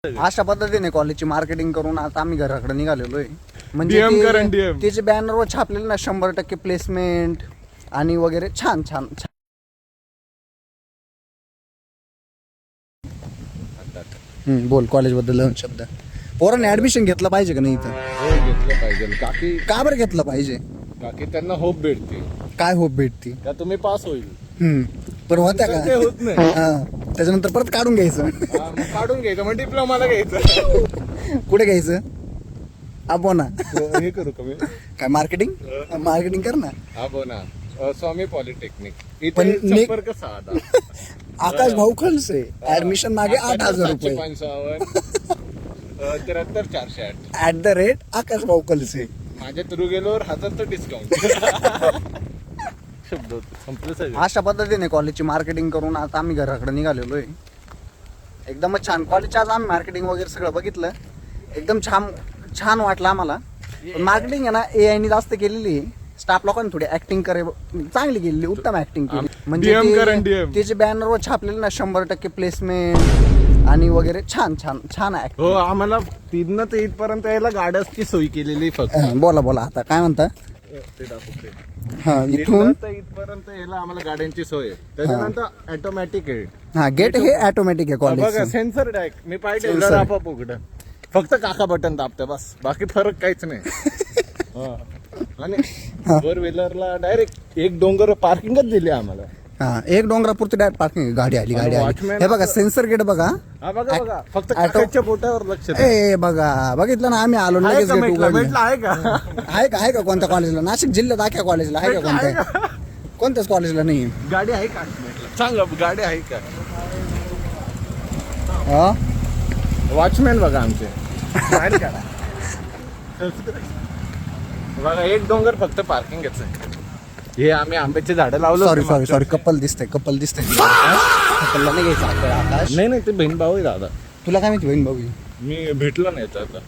अशा पद्धतीने कॉलेजची मार्केटिंग करून आता आम्ही घराकडे निघालेलो आहे. DM. त्याचे बॅनरवर छापलेले ना 100% प्लेसमेंट आणि वगैरे छान छान छान. बोल कॉलेजबद्दल दोन शब्द. पोरांनी ऍडमिशन घेतलं पाहिजे का नाही इथं? हो घेतलं पाहिजे. काकी का बरं घेतलं पाहिजे? त्यांना होप भेटते काय होप भेटती? का तुम्ही पास होईल. पण होत्या ते का? होत नाही. हा. त्याच्यानंतर परत काढून घ्यायचं. मग काढून घ्यायचं मग डिप्लोमाला घ्यायचं. कुठे घ्यायचं? ना हे करू का मी काय मार्केटिंग कर ना. ना स्वामी पॉलिटेक्निक पण इथे संपर्क साधा. आकाश भाऊ खलसे ऍडमिशन मागे 8,000 रुपये 755 @ आकाश भाऊ खलसे. माझ्या थ्रू गेल्यावर 1000 डिस्काउंट. शब्द संपलं सगळं. अशा पद्धतीने कॉलेजची मार्केटिंग करून आता आम्ही घराकडे निघालेलो आहे. एकदमच छान कॉलेज. आज आम्ही मार्केटिंग वगैरे सगळं बघितलं. एकदम छान वाटलं आम्हाला. मार्केटिंग आहे ना AI ने जास्त केलेली आहे. स्टाफ लोकांनी थोडी ऍक्टिंग चांगली केलेली, उत्तम ऍक्टिंग केली. म्हणजे DM. त्याचे बॅनरवर छापलेले ना 100% प्लेसमेंट आणि वगैरे छान छान छान ऍक्टिंग. हो आम्हाला 3 ते इथपर्यंत यायला गाड्याची सोय केलेली फक्त. बोला आता काय म्हणता? ते दाखवते. हा इथून तर इथपर्यंत यायला आम्हाला गाड्यांची सोय आहे. त्याच्यानंतर ऑटोमॅटिक आहे. हा गेट हे ऑटोमॅटिक आहे बघा कॉलेज. सेन्सर डायरेक्ट मी पाय Sensor. ठेवलं आपोआप उघडं. फक्त काका बटन दाबतं बस, बाकी फरक काहीच नाही. हा. आणि फोर व्हीलरला डायरेक्ट एक डोंगर पार्किंगच दिली आम्हाला. हा एक डोंगरापुरती डायरेक्ट पार्किंग. गाडी आली watchman हे बघा सेन्सर गेट बघा. हा बघा फक्त Auto- काकाच्या बोटावर लक्ष द्या. ए बघा बघितलं ना आम्ही आलो आहे लगेच का गेट भेटला उघडलं. आहे का आहे का कोणत्या कॉलेजला? नाशिक जिल्ह्यात आहे का कॉलेजला? आहे का कोणत्या? कोणत्याच कॉलेजला नाही. गाडी आहे का सांगा, गाडी आहे का? हा वॉचमॅन बघा आमचे. बाहेर काढा. बघा एक डोंगर फक्त पार्किंगच आहे. हे आम्ही आंब्याची झाडं लावलो. सॉरी कपल दिसतंय. कपलला नाही घ्यायचं आपल्याला आकाश. नाही ते बहीण भाऊ आहे दादा. तुला काय माहिती बहीण भाऊ? मी भेटलो नाही आता.